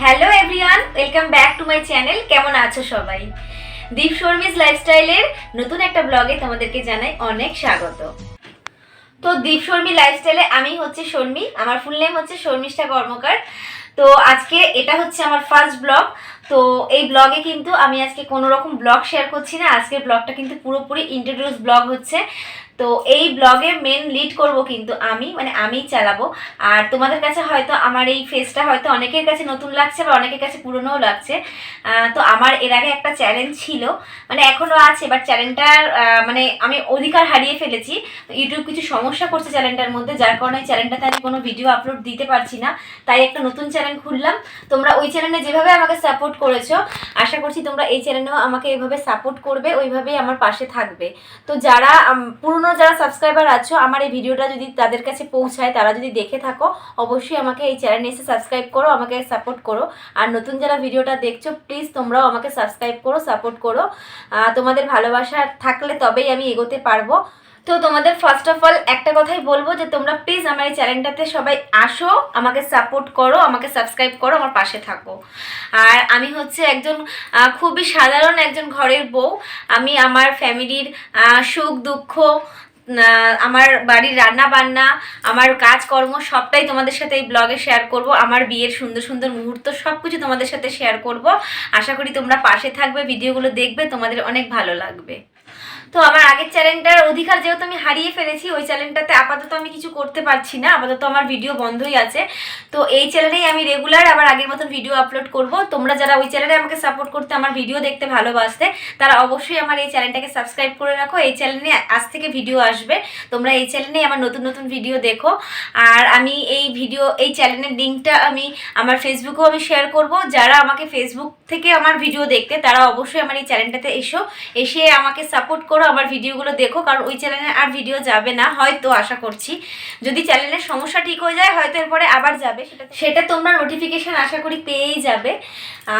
Hello everyone, welcome back to my channel. কেমন আছো সবাই? দীপ শর্মিস লাইফস্টাইলের নতুন একটা ব্লগে তোমাদেরকে জানাই অনেক স্বাগত। তো দীপ শর্মি লাইফস্টাইলে আমি হচ্ছে শর্মি, আমার ফুল নেম হচ্ছে শর্মিষ্ঠা কর্মকার। তো আজকে এটা হচ্ছে আমার ফার্স্ট ব্লগ। তো এই ব্লগে কিন্তু আমি আজকে কোনো রকম ব্লগ শেয়ার করছি না। আজকের ব্লগটা কিন্তু পুরোপুরি ইন্ট্রোডিউস ব্লগ হচ্ছে। তো এই ব্লগে মেন লিড করব কিন্তু আমি চালাবো। আর তোমাদের কাছে হয়তো আমার এই ফেসটা হয়তো অনেকের কাছে নতুন লাগছে বা অনেকের কাছে পুরনোও লাগছে। তো আমার এর আগে একটা চ্যালেঞ্জ ছিল, এখনও আছে, বাট চ্যানেলটার আমি অধিকার হারিয়ে ফেলেছি। তো ইউটিউব কিছু সমস্যা করছে চ্যানেলটার মধ্যে, যার কারণে চ্যানেলটাতে আমি কোনো ভিডিও আপলোড দিতে পারছি না। তাই একটা নতুন চ্যানেল খুললাম। তোমরা ওই চ্যানেলে যেভাবে আমাকে সাপোর্ট করেছো, আশা করছি তোমরা এই চ্যানেলেও আমাকে এইভাবে সাপোর্ট করবে, ওইভাবেই আমার পাশে থাকবে। তো যারা পুরনো যারা সাবস্ক্রাইবার আছো, আমার এই ভিডিওটা যদি তাদের কাছে পৌঁছায়, তারা যদি দেখে থাকো, অবশ্যই আমাকে এই চ্যানেলে এসে সাবস্ক্রাইব করো, আমাকে সাপোর্ট করো। আর নতুন যারা ভিডিওটা দেখছো, প্লিজ তোমরাও আমাকে সাবস্ক্রাইব করো, সাপোর্ট করো। তোমাদের ভালোবাসা থাকলে তবেই আমি এগোতে পারবো। তো তোমাদের ফার্স্ট অফ অল একটা কথাই বলবো যে তোমরা প্লিজ আমার এই চ্যানেলটাতে সবাই আসো, আমাকে সাপোর্ট করো, আমাকে সাবস্ক্রাইব করো, আমার পাশে থাকো। আর আমি হচ্ছে একজন খুবই সাধারণ একজন ঘরের বউ। আমি আমার ফ্যামিলির সুখ দুঃখ, আমার বাড়ির রান্না বান্না, আমার কাজকর্ম সবটাই তোমাদের সাথে এই ব্লগে শেয়ার করব। আমার বিয়ের সুন্দর সুন্দর মুহূর্ত সব কিছু তোমাদের সাথে শেয়ার করব। আশা করি তোমরা পাশে থাকবে, ভিডিওগুলো দেখবে, তোমাদের অনেক ভালো লাগবে। তো আমার আগের চ্যানেলটার অধিকার যেহেতু আমি হারিয়ে ফেলেছি, ওই চ্যানেলটাতে আপাতত আমি কিছু করতে পারছি না, আপাতত আমার ভিডিও বন্ধই আছে। তো এই চ্যানেলেই আমি রেগুলার আবার আগের মতন ভিডিও আপলোড করব। তোমরা যারা ওই চ্যানেলে আমাকে সাপোর্ট করতে, আমার ভিডিও দেখতে ভালোবাসতে, তারা অবশ্যই আমার এই চ্যানেলটাকে সাবস্ক্রাইব করে রাখো। এই চ্যানেলে আজ থেকে ভিডিও আসবে, তোমরা এই চ্যানেলেই আমার নতুন নতুন ভিডিও দেখো। আর আমি এই চ্যানেলের লিঙ্কটা আমি আমার ফেসবুকেও আমি শেয়ার করব। যারা আমাকে ফেসবুক থেকে আমার ভিডিও দেখতে, তারা অবশ্যই আমার এই চ্যানেলটাতে এসে আমাকে সাপোর্ট করো, আমার ভিডিওগুলো দেখো। কারণ ওই চ্যানেলে আর ভিডিও যাবে না হয়তো, আশা করছি। যদি চ্যানেলের সমস্যা ঠিক হয়ে যায় হয়তো এরপরে আবার যাবে, সেটা তোমরা নোটিফিকেশান আশা করি পেয়েই যাবে।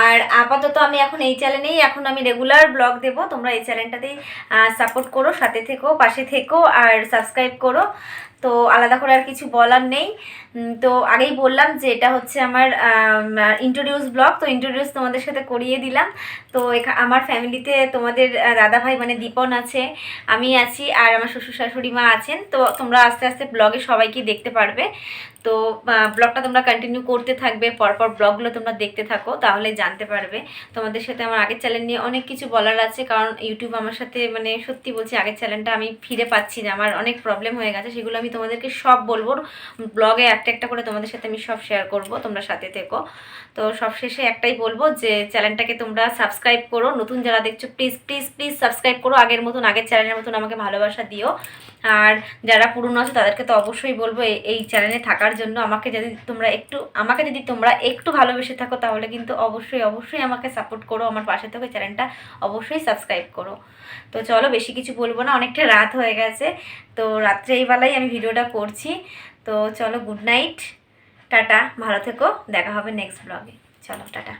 আর আপাতত আমি এখন এই চ্যানেলেই আমি রেগুলার ব্লগ দেবো। তোমরা এই চ্যানেলটাতেই সাপোর্ট করো, সাথে থেকো, পাশে থেকো, আর সাবস্ক্রাইব করো। তো আলাদা করে আর কিছু বলার নেই। তো আগেই বললাম যে এটা হচ্ছে আমার ইন্ট্রোডিউস ব্লগ। তো ইন্ট্রোডিউস তোমাদের সাথে করিয়ে দিলাম। তো আমার ফ্যামিলিতে তোমাদের দাদাভাই দীপন আছে, আমি আছি, আর আমার শ্বশুর শাশুড়ি মা আছেন। তো তোমরা আস্তে আস্তে ব্লগে সবাইকে দেখতে পারবে। তো ব্লগটা তোমরা কন্টিনিউ করতে থাকবে, পরপর ব্লগগুলো তোমরা দেখতে থাকো, তাহলে জানতে পারবে। তোমাদের সাথে আমার আগের চ্যানেল নিয়ে অনেক কিছু বলার আছে, কারণ ইউটিউব আমার সাথে সত্যি বলছি, আগের চ্যানেলটা আমি ফিরে পাচ্ছি না, আমার অনেক প্রবলেম হয়ে গেছে। সেগুলো আমি তোমাদেরকে সব বলবো ব্লগে, একটা একটা করে তোমাদের সাথে আমি সব শেয়ার করব, তোমরা সাথে থেকো। তো সবশেষে একটাই বলবো যে চ্যানেলটাকে তোমরা সাবস্ক্রাইব করো। নতুন যারা দেখছো, প্লিজ প্লিজ প্লিজ সাবস্ক্রাইব করো, আগের চ্যানেলের মতন আমাকে ভালোবাসা দিও। আর যারা পুরনো আছে তাদেরকে তো অবশ্যই বলবো এই চ্যানেলে থাকার জন্য। আমাকে যদি তোমরা একটু ভালোবেসে থাকো, তাহলে কিন্তু অবশ্যই অবশ্যই আমাকে সাপোর্ট করো, আমার পাশে থেকে চ্যানেলটা অবশ্যই সাবস্ক্রাইব করো। তো চলো, বেশি কিছু বলবো না, অনেকটা রাত হয়ে গেছে। তো রাত্রে এই বেলায় আমি ভিডিওটা করছি। তো চলো, গুড নাইট, টাটা, ভালো থেকো, দেখা হবে নেক্সট ব্লগে। চলো, টাটা।